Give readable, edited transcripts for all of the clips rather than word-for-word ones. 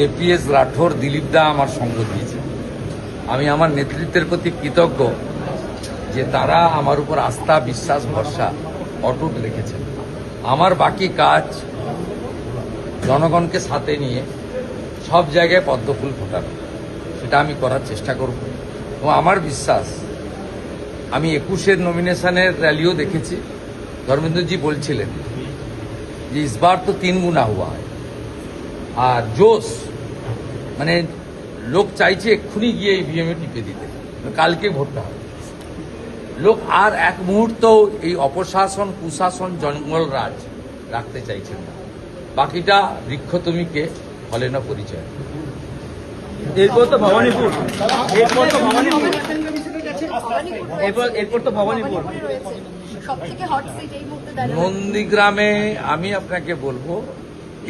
JPS Rathore, Dilip দা আমার সঙ্গ দিয়েছে। আমি আমার নেতৃত্বের প্রতি কৃতজ্ঞ যে তারা আমার উপর আস্থা, বিশ্বাস, ভরসা অটুট রেখেছেন। আমার বাকি কাজ জনগণকে সাথে নিয়ে সব জায়গায় পদ্মফুল ফোটানো, সেটা আমি করার চেষ্টা করব। এবং আমার বিশ্বাস, আমি 21-এর নমিনেশনের র্যালিও দেখেছি। ধর্মেন্দ্রজি বলছিলেন যে ইসবার তো 3 গুণা হুয়া হয়। আর জোশ মানে লোক চাইছে এক্ষুনি গিয়ে ইভিএমে টিপে দিতে, কালকে ভোটটা হবে। লোক আর এক মুহূর্ত এই অপশাসন, কুশাসন, জঙ্গল রাজ রাখতে চাইছেন না। বাকিটা বৃক্ষতমিকে ফলে না পরিচয়। এরপর তো ভবানীপুর, এরপর তো ভবানীপুর। নন্দীগ্রামে আমি আপনাকে বলবো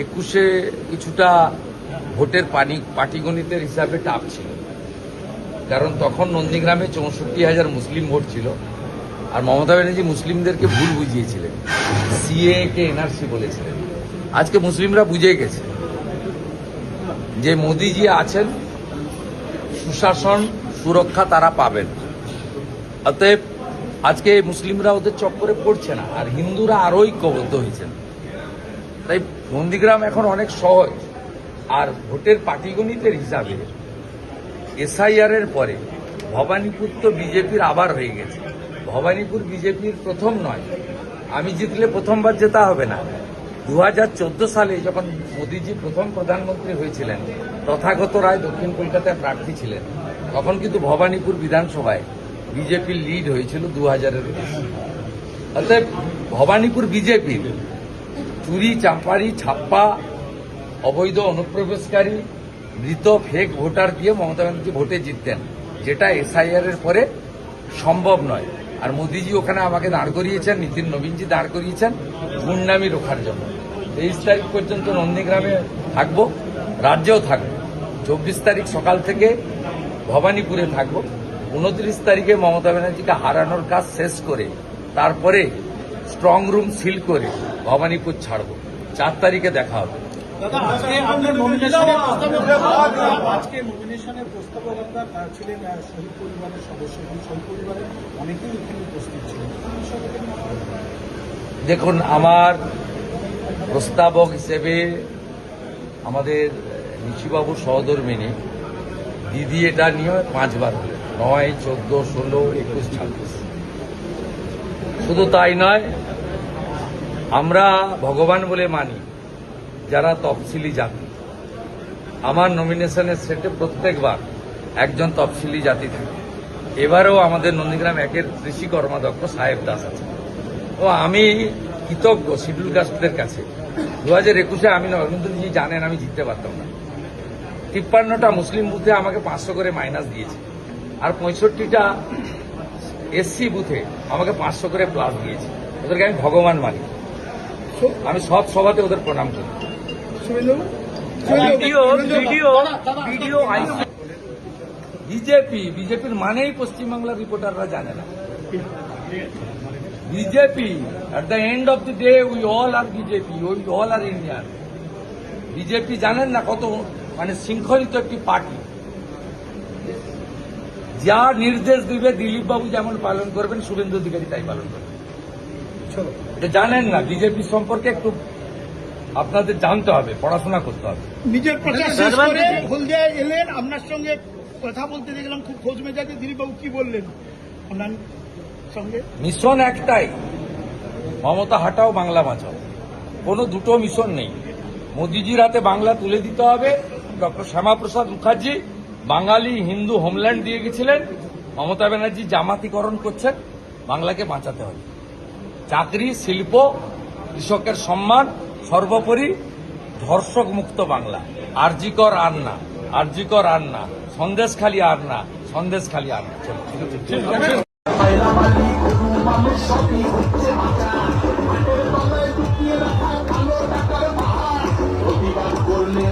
21-এ কিছুটা ভোটের পাটিগণিতের হিসাবে টাপ ছিল, কারণ তখন নন্দীগ্রামে 64,000 মুসলিম ভোট ছিল। আর মমতা ব্যানার্জি মুসলিমদেরকে ভুল বুঝিয়েছিলেন, সিএ কে এনআরসি বলেছিলেন। আজকে মুসলিমরা বুঝে গেছে যে মোদিজি আছেন, সুশাসন, সুরক্ষা তারা পাবেন। অতএব আজকে মুসলিমরা ওদের চক্করে পড়ছে না, আর হিন্দুরা আরোই ঐক্যবদ্ধ হয়েছেন। তাই নন্দীগ্রাম এখন অনেক সহজ। আর ভোটের পাটিগণিতের হিসাবে এসআইআর এর পরে ভবানীপুর তো বিজেপির আবার হয়ে গেছে। ভবানীপুর বিজেপির প্রথম নয়, আমি জিতলে প্রথমবার জেতা হবে না। 2014 সালে যখন মোদিজি প্রথম প্রধানমন্ত্রী হয়েছিলেন, তথাগত রায় দক্ষিণ কলকাতায় প্রার্থী ছিলেন, তখন কিন্তু ভবানীপুর বিধানসভায় বিজেপির লিড হয়েছিল 2000-এর বেশি। অতএব ভবানীপুর বিজেপির চুরি, চাম্পারি, ছাপ্পা, অবৈধ অনুপ্রবেশকারী, মৃত ফেক ভোটার দিয়ে মমতা ব্যানার্জি ভোটে জিততেন, যেটা এসআইআর এর পরে সম্ভব নয়। আর মোদিজি ওখানে আমাকে দাঁড় করিয়েছেন, নিতিন নবীনজি দাঁড় করিয়েছেন গুন্ডামি রোখার জন্য। 23 তারিখ পর্যন্ত নন্দীগ্রামে থাকবো, রাজ্যেও থাকবো। 24 তারিখ সকাল থেকে ভবানীপুরে থাকবো। 29 তারিখে মমতা ব্যানার্জিকে হারানোর কাজ শেষ করে তারপরে স্ট্রং রুম সিল করে ভবানীপুর ছাড়বো। 4 তারিখে দেখা হবে। আজকে নমিনেশনের প্রস্তাবকতা ছিলেন শহীদ পরিবারের সদস্য, এবং শহীদ পরিবারের অনেকেই এখানে উপস্থিত ছিলেন। দেখুন, আমার প্রস্তাবক হিসেবে আমাদের নিশিবাবু সহধর্মিনী দিদি এটা নিয়ে 5 বার হলেন, 9, 14, 16, 21, 26। শুধু তাই নয়, আমরা ভগবান বলে মানি যারা তফসিলি জাতি। আমার নমিনেশনের সেটে প্রত্যেকবার একজন তফসিলি জাতি থাকে। এবারেও আমাদের নন্দীগ্রাম 1-এর কৃষি কর্মাধ্যক্ষ সাহেব দাস আছে। ও আমি কৃতজ্ঞ শিডিউল কাস্টদের কাছে। 2021-এ আমি নরেন্দ্রজি জানেন আমি জিততে পারতাম না। 53টা মুসলিম বুথে আমাকে 500 করে মাইনাস দিয়েছে, আর 65টা এসসি বুথে আমাকে 500 করে প্লাস দিয়েছে। ওদেরকে আমি ভগবান মানি। আমি সব সভাতে ওদের প্রণাম করি। বিজেপির মানেই পশ্চিমবাংলার রিপোর্টাররা জানে না। BJP at the end of the day we all are BJP, we all are Indian. BJP জানেন না কত মানে শৃঙ্খলিত একটি পার্টি। যা নির্দেশ দিবে দিলীপ বাবু যেমন পালন করবেন, শুভেন্দু অধিকারী তাই পালন করবেন। এটা জানেন না। বিজেপি সম্পর্কে একটু আপনাদের জানতে হবে, পড়াশোনা করতে হবে। নিজের প্রচার শেষ করে হলদিয়া এলেন, আপনার সঙ্গে কথা বলতে দেখলাম খুব খোঁজ মেজাজে। দিলীপবাবু কি বললেন আপনার সঙ্গে? মিশন একটাই, মমতা হাটাও, বাংলা বাঁচাও। কোনো দুটো মিশন নেই। মোদিজির হাতে বাংলা তুলে দিতে হবে। ডক্টর শ্যামাপ্রসাদ মুখার্জি বাঙালি হিন্দু হোমল্যান্ড দিয়ে গেছিলেন, মমতা ব্যানার্জি জামাতিকরণ করছেন। বাংলাকে বাঁচাতে হবে। চাকরি, শিল্প, কৃষকের সম্মান, সর্বোপরি ধর্ষক মুক্ত বাংলা। আরজিকর আর না, আরজিকর আর না, সন্দেশখালি আর না, সন্দেশখালি আর না। চলো, ঠিক আছে। করলে